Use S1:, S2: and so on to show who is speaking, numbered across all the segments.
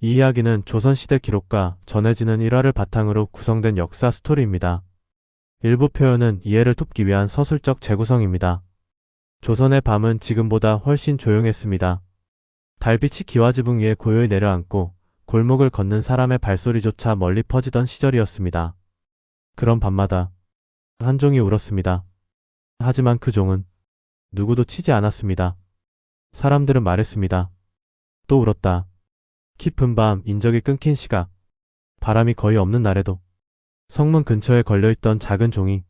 S1: 이 이야기는 조선시대 기록과 전해지는 일화를 바탕으로 구성된 역사 스토리입니다. 일부 표현은 이해를 돕기 위한 서술적 재구성입니다. 조선의 밤은 지금보다 훨씬 조용했습니다. 달빛이 기와지붕 위에 고요히 내려앉고 골목을 걷는 사람의 발소리조차 멀리 퍼지던 시절이었습니다. 그런 밤마다 한 종이 울었습니다. 하지만 그 종은 누구도 치지 않았습니다. 사람들은 말했습니다. 또 울었다. 깊은 밤, 인적이 끊긴 시각, 바람이 거의 없는 날에도 성문 근처에 걸려있던 작은 종이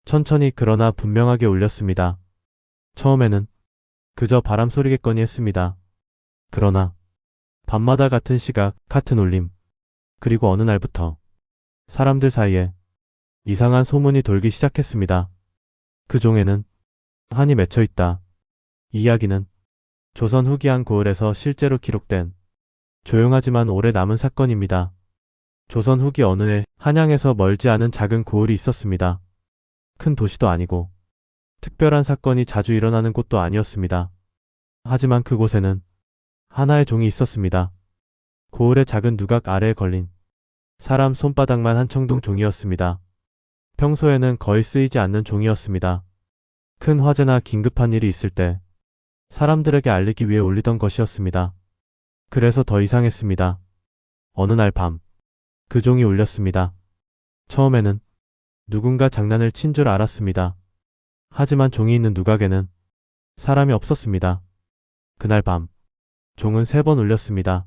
S1: 천천히 그러나 분명하게 울렸습니다. 처음에는 그저 바람 소리겠거니 했습니다. 그러나 밤마다 같은 시각, 같은 울림, 그리고 어느 날부터 사람들 사이에 이상한 소문이 돌기 시작했습니다. 그 종에는 한이 맺혀 있다. 이 이야기는 조선 후기 한 고을에서 실제로 기록된 조용하지만 오래 남은 사건입니다. 조선 후기 어느 해 한양에서 멀지 않은 작은 고을이 있었습니다. 큰 도시도 아니고 특별한 사건이 자주 일어나는 곳도 아니었습니다. 하지만 그곳에는 하나의 종이 있었습니다. 고을의 작은 누각 아래에 걸린 사람 손바닥만 한 청동 종이었습니다. 평소에는 거의 쓰이지 않는 종이었습니다. 큰 화재나 긴급한 일이 있을 때 사람들에게 알리기 위해 올리던 것이었습니다. 그래서 더 이상했습니다. 어느 날 밤, 그 종이 울렸습니다. 처음에는 누군가 장난을 친 줄 알았습니다. 하지만 종이 있는 누각에는 사람이 없었습니다. 그날 밤, 종은 3번 울렸습니다.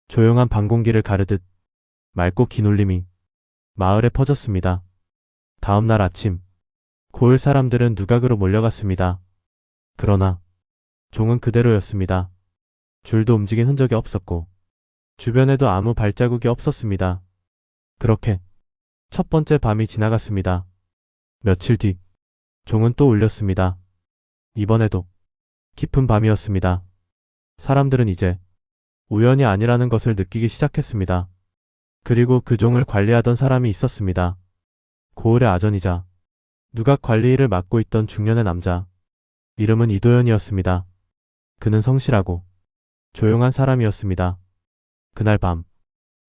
S1: 조용한 밤 공기를 가르듯 맑고 긴 울림이 마을에 퍼졌습니다. 다음 날 아침, 고을 사람들은 누각으로 몰려갔습니다. 그러나 종은 그대로였습니다. 줄도 움직인 흔적이 없었고 주변에도 아무 발자국이 없었습니다. 그렇게 첫 번째 밤이 지나갔습니다. 며칠 뒤 종은 또 울렸습니다. 이번에도 깊은 밤이었습니다. 사람들은 이제 우연이 아니라는 것을 느끼기 시작했습니다. 그리고 그 종을 관리하던 사람이 있었습니다. 고을의 아전이자 누각 관리 일을 맡고 있던 중년의 남자. 이름은 이도현이었습니다. 그는 성실하고 조용한 사람이었습니다. 그날 밤,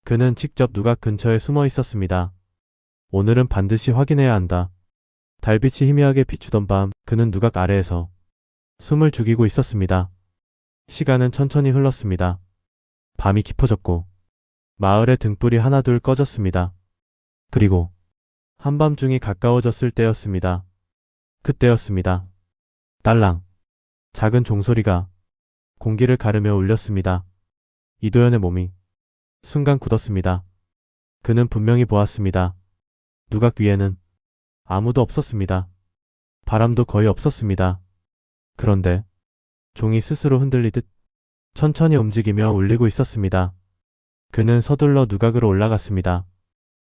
S1: 그는 직접 누각 근처에 숨어 있었습니다. 오늘은 반드시 확인해야 한다. 달빛이 희미하게 비추던 밤, 그는 누각 아래에서 숨을 죽이고 있었습니다. 시간은 천천히 흘렀습니다. 밤이 깊어졌고 마을의 등불이 하나둘 꺼졌습니다. 그리고 한밤중이 가까워졌을 때였습니다. 그때였습니다. 딸랑. 작은 종소리가 공기를 가르며 울렸습니다. 이도현의 몸이 순간 굳었습니다. 그는 분명히 보았습니다. 누각 위에는 아무도 없었습니다. 바람도 거의 없었습니다. 그런데 종이 스스로 흔들리듯 천천히 움직이며 울리고 있었습니다. 그는 서둘러 누각으로 올라갔습니다.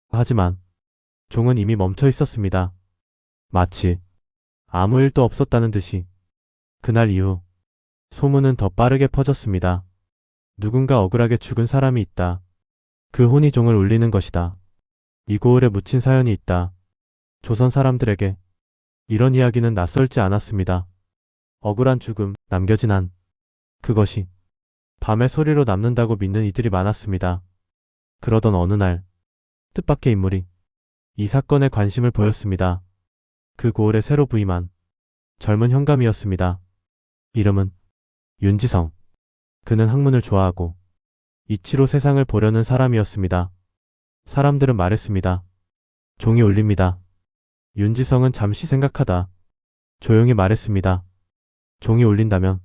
S1: 하지만 종은 이미 멈춰 있었습니다. 마치 아무 일도 없었다는 듯이. 그날 이후 소문은 더 빠르게 퍼졌습니다. 누군가 억울하게 죽은 사람이 있다. 그 혼이 종을 울리는 것이다. 이 고을에 묻힌 사연이 있다. 조선 사람들에게 이런 이야기는 낯설지 않았습니다. 억울한 죽음, 남겨진 한. 그것이 밤의 소리로 남는다고 믿는 이들이 많았습니다. 그러던 어느 날 뜻밖의 인물이 이 사건에 관심을 보였습니다. 그 고을에 새로 부임한 젊은 현감이었습니다. 이름은 윤지성. 그는 학문을 좋아하고 이치로 세상을 보려는 사람이었습니다. 사람들은 말했습니다. 종이 울립니다. 윤지성은 잠시 생각하다 조용히 말했습니다. 종이 울린다면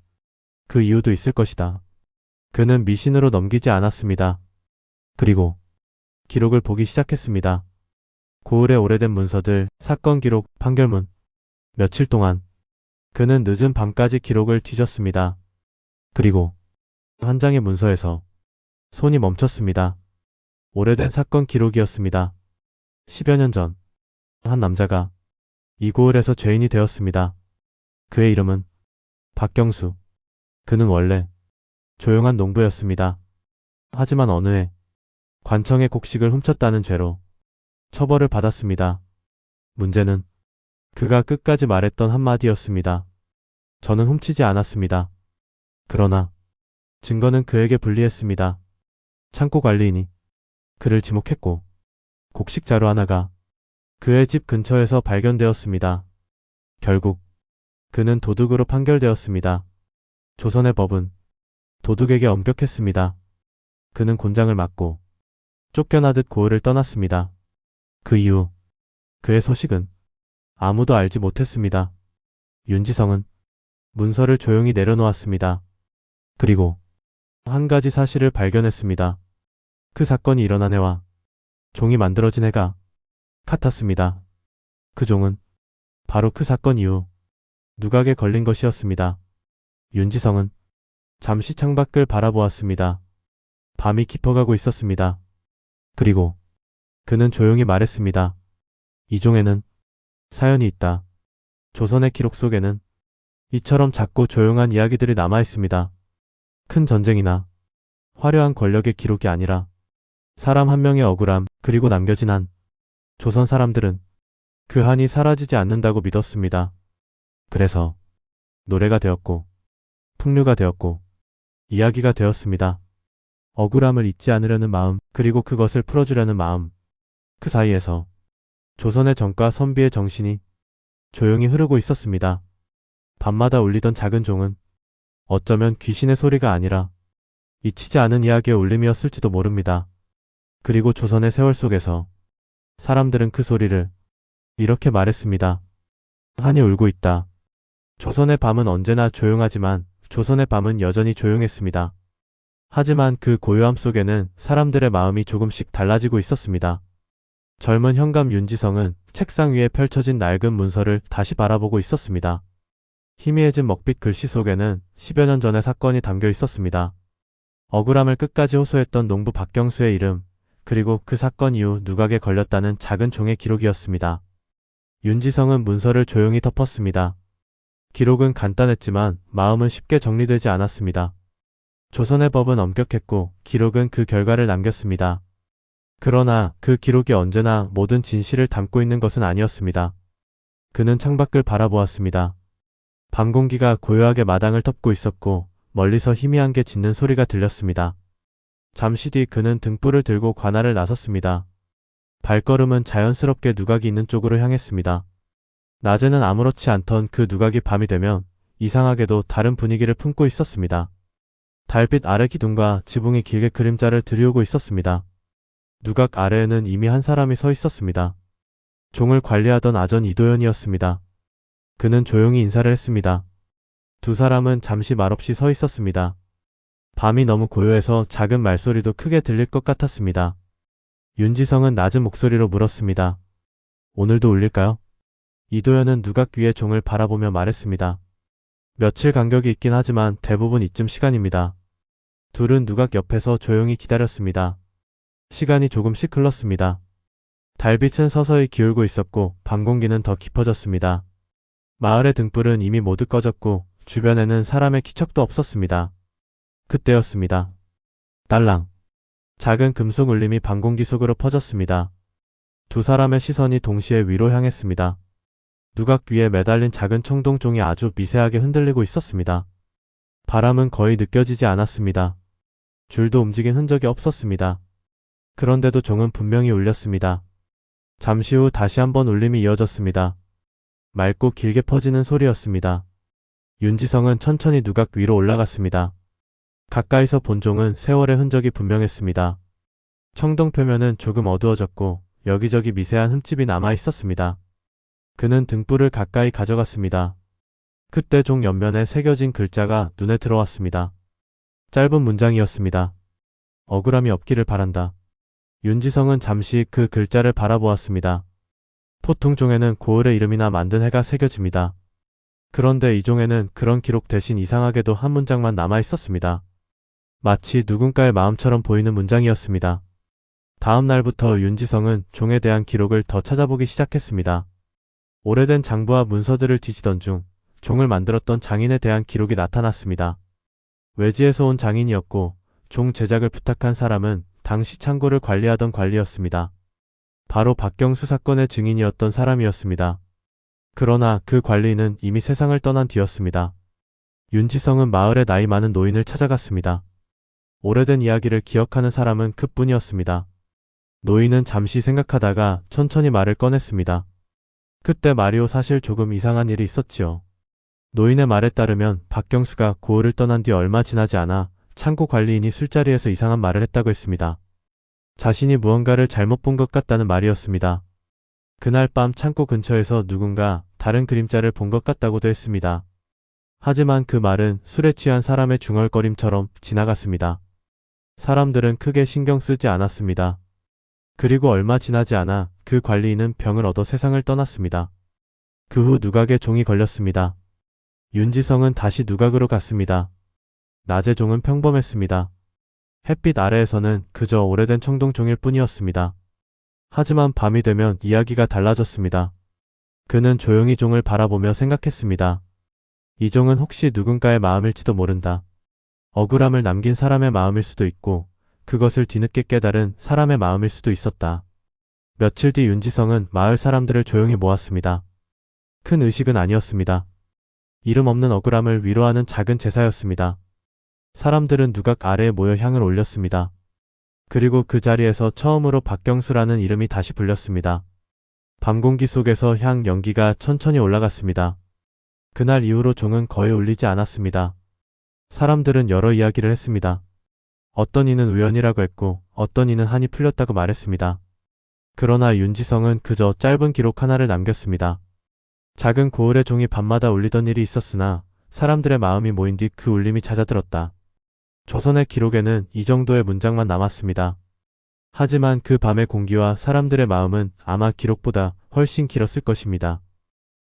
S1: 그 이유도 있을 것이다. 그는 미신으로 넘기지 않았습니다. 그리고 기록을 보기 시작했습니다. 고을의 오래된 문서들, 사건 기록, 판결문. 며칠 동안 그는 늦은 밤까지 기록을 뒤졌습니다. 그리고 한 장의 문서에서 손이 멈췄습니다. 오래된 사건 기록이었습니다. 10여 년 전, 한 남자가 이 고을에서 죄인이 되었습니다. 그의 이름은 박경수. 그는 원래 조용한 농부였습니다. 하지만 어느 해 관청의 곡식을 훔쳤다는 죄로 처벌을 받았습니다. 문제는 그가 끝까지 말했던 한마디였습니다. 저는 훔치지 않았습니다. 그러나 증거는 그에게 불리했습니다. 창고 관리인이 그를 지목했고 곡식 자루 하나가 그의 집 근처에서 발견되었습니다. 결국 그는 도둑으로 판결되었습니다. 조선의 법은 도둑에게 엄격했습니다. 그는 곤장을 맞고 쫓겨나듯 고을을 떠났습니다. 그 이후 그의 소식은 아무도 알지 못했습니다. 윤지성은 문서를 조용히 내려놓았습니다. 그리고 한 가지 사실을 발견했습니다. 그 사건이 일어난 해와 종이 만들어진 해가 같았습니다. 그 종은 바로 그 사건 이후 누각에 걸린 것이었습니다. 윤지성은 잠시 창밖을 바라보았습니다. 밤이 깊어가고 있었습니다. 그리고 그는 조용히 말했습니다. 이 종에는 사연이 있다. 조선의 기록 속에는 이처럼 작고 조용한 이야기들이 남아있습니다. 큰 전쟁이나 화려한 권력의 기록이 아니라 사람 한 명의 억울함 그리고 남겨진 한. 조선 사람들은 그 한이 사라지지 않는다고 믿었습니다. 그래서 노래가 되었고 풍류가 되었고 이야기가 되었습니다. 억울함을 잊지 않으려는 마음 그리고 그것을 풀어주려는 마음. 그 사이에서 조선의 정과 선비의 정신이 조용히 흐르고 있었습니다. 밤마다 울리던 작은 종은 어쩌면 귀신의 소리가 아니라 잊히지 않은 이야기의 울림이었을지도 모릅니다. 그리고 조선의 세월 속에서 사람들은 그 소리를 이렇게 말했습니다. 한이 울고 있다. 조선의 밤은 언제나 조용하지만 조선의 밤은 여전히 조용했습니다. 하지만 그 고요함 속에는 사람들의 마음이 조금씩 달라지고 있었습니다. 젊은 현감 윤지성은 책상 위에 펼쳐진 낡은 문서를 다시 바라보고 있었습니다. 희미해진 먹빛 글씨 속에는 10여 년 전의 사건이 담겨 있었습니다. 억울함을 끝까지 호소했던 농부 박경수의 이름, 그리고 그 사건 이후 누각에 걸렸다는 작은 종의 기록이었습니다. 윤지성은 문서를 조용히 덮었습니다. 기록은 간단했지만 마음은 쉽게 정리되지 않았습니다. 조선의 법은 엄격했고 기록은 그 결과를 남겼습니다. 그러나 그 기록이 언제나 모든 진실을 담고 있는 것은 아니었습니다. 그는 창밖을 바라보았습니다. 밤 공기가 고요하게 마당을 덮고 있었고 멀리서 희미한 게 짖는 소리가 들렸습니다. 잠시 뒤 그는 등불을 들고 관할을 나섰습니다. 발걸음은 자연스럽게 누각이 있는 쪽으로 향했습니다. 낮에는 아무렇지 않던 그 누각이 밤이 되면 이상하게도 다른 분위기를 품고 있었습니다. 달빛 아래 기둥과 지붕이 길게 그림자를 들이우고 있었습니다. 누각 아래에는 이미 한 사람이 서 있었습니다. 종을 관리하던 아전 이도현이었습니다. 그는 조용히 인사를 했습니다. 두 사람은 잠시 말없이 서 있었습니다. 밤이 너무 고요해서 작은 말소리도 크게 들릴 것 같았습니다. 윤지성은 낮은 목소리로 물었습니다. 오늘도 울릴까요? 이도현은 누각 위의 종을 바라보며 말했습니다. 며칠 간격이 있긴 하지만 대부분 이쯤 시간입니다. 둘은 누각 옆에서 조용히 기다렸습니다. 시간이 조금씩 흘렀습니다. 달빛은 서서히 기울고 있었고 밤 공기는 더 깊어졌습니다. 마을의 등불은 이미 모두 꺼졌고 주변에는 사람의 기척도 없었습니다. 그때였습니다. 딸랑. 작은 금속 울림이 밤 공기 속으로 퍼졌습니다. 두 사람의 시선이 동시에 위로 향했습니다. 누각 위에 매달린 작은 청동종이 아주 미세하게 흔들리고 있었습니다. 바람은 거의 느껴지지 않았습니다. 줄도 움직인 흔적이 없었습니다. 그런데도 종은 분명히 울렸습니다. 잠시 후 다시 한번 울림이 이어졌습니다. 맑고 길게 퍼지는 소리였습니다. 윤지성은 천천히 누각 위로 올라갔습니다. 가까이서 본 종은 세월의 흔적이 분명했습니다. 청동 표면은 조금 어두워졌고 여기저기 미세한 흠집이 남아 있었습니다. 그는 등불을 가까이 가져갔습니다. 그때 종 옆면에 새겨진 글자가 눈에 들어왔습니다. 짧은 문장이었습니다. 억울함이 없기를 바란다. 윤지성은 잠시 그 글자를 바라보았습니다. 보통 종에는 고을의 이름이나 만든 해가 새겨집니다. 그런데 이 종에는 그런 기록 대신 이상하게도 한 문장만 남아 있었습니다. 마치 누군가의 마음처럼 보이는 문장이었습니다. 다음 날부터 윤지성은 종에 대한 기록을 더 찾아보기 시작했습니다. 오래된 장부와 문서들을 뒤지던 중 종을 만들었던 장인에 대한 기록이 나타났습니다. 외지에서 온 장인이었고 종 제작을 부탁한 사람은 당시 창고를 관리하던 관리였습니다. 바로 박경수 사건의 증인이었던 사람이었습니다. 그러나 그 관리는 이미 세상을 떠난 뒤였습니다. 윤지성은 마을의 나이 많은 노인을 찾아갔습니다. 오래된 이야기를 기억하는 사람은 그뿐이었습니다. 노인은 잠시 생각하다가 천천히 말을 꺼냈습니다. 그때 마리오 사실 조금 이상한 일이 있었지요. 노인의 말에 따르면 박경수가 고을을 떠난 뒤 얼마 지나지 않아 창고 관리인이 술자리에서 이상한 말을 했다고 했습니다. 자신이 무언가를 잘못 본 것 같다는 말이었습니다. 그날 밤 창고 근처에서 누군가 다른 그림자를 본 것 같다고도 했습니다. 하지만 그 말은 술에 취한 사람의 중얼거림처럼 지나갔습니다. 사람들은 크게 신경 쓰지 않았습니다. 그리고 얼마 지나지 않아 그 관리인은 병을 얻어 세상을 떠났습니다. 그 후 누각에 종이 걸렸습니다. 윤지성은 다시 누각으로 갔습니다. 낮의 종은 평범했습니다. 햇빛 아래에서는 그저 오래된 청동종일 뿐이었습니다. 하지만 밤이 되면 이야기가 달라졌습니다. 그는 조용히 종을 바라보며 생각했습니다. 이 종은 혹시 누군가의 마음일지도 모른다. 억울함을 남긴 사람의 마음일 수도 있고 그것을 뒤늦게 깨달은 사람의 마음일 수도 있었다. 며칠 뒤 윤지성은 마을 사람들을 조용히 모았습니다. 큰 의식은 아니었습니다. 이름 없는 억울함을 위로하는 작은 제사였습니다. 사람들은 누각 아래에 모여 향을 올렸습니다. 그리고 그 자리에서 처음으로 박경수라는 이름이 다시 불렸습니다. 밤 공기 속에서 향 연기가 천천히 올라갔습니다. 그날 이후로 종은 거의 울리지 않았습니다. 사람들은 여러 이야기를 했습니다. 어떤 이는 우연이라고 했고 어떤 이는 한이 풀렸다고 말했습니다. 그러나 윤지성은 그저 짧은 기록 하나를 남겼습니다. 작은 고을의 종이 밤마다 울리던 일이 있었으나 사람들의 마음이 모인 뒤 그 울림이 잦아들었다. 조선의 기록에는 이 정도의 문장만 남았습니다. 하지만 그 밤의 공기와 사람들의 마음은 아마 기록보다 훨씬 길었을 것입니다.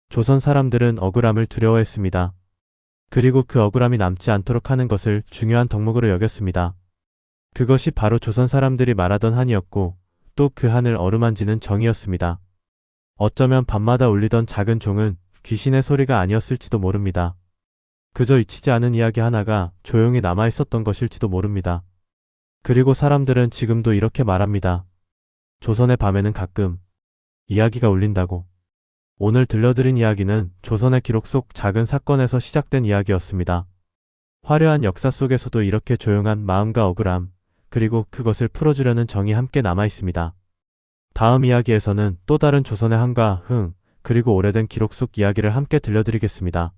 S1: 조선 사람들은 억울함을 두려워했습니다. 그리고 그 억울함이 남지 않도록 하는 것을 중요한 덕목으로 여겼습니다. 그것이 바로 조선 사람들이 말하던 한이었고 또 그 한을 어루만지는 정이었습니다. 어쩌면 밤마다 울리던 작은 종은 귀신의 소리가 아니었을지도 모릅니다. 그저 잊히지 않은 이야기 하나가 조용히 남아있었던 것일지도 모릅니다. 그리고 사람들은 지금도 이렇게 말합니다. 조선의 밤에는 가끔 이야기가 울린다고. 오늘 들려드린 이야기는 조선의 기록 속 작은 사건에서 시작된 이야기였습니다. 화려한 역사 속에서도 이렇게 조용한 마음과 억울함, 그리고 그것을 풀어주려는 정이 함께 남아있습니다. 다음 이야기에서는 또 다른 조선의 한과 흥, 그리고 오래된 기록 속 이야기를 함께 들려드리겠습니다.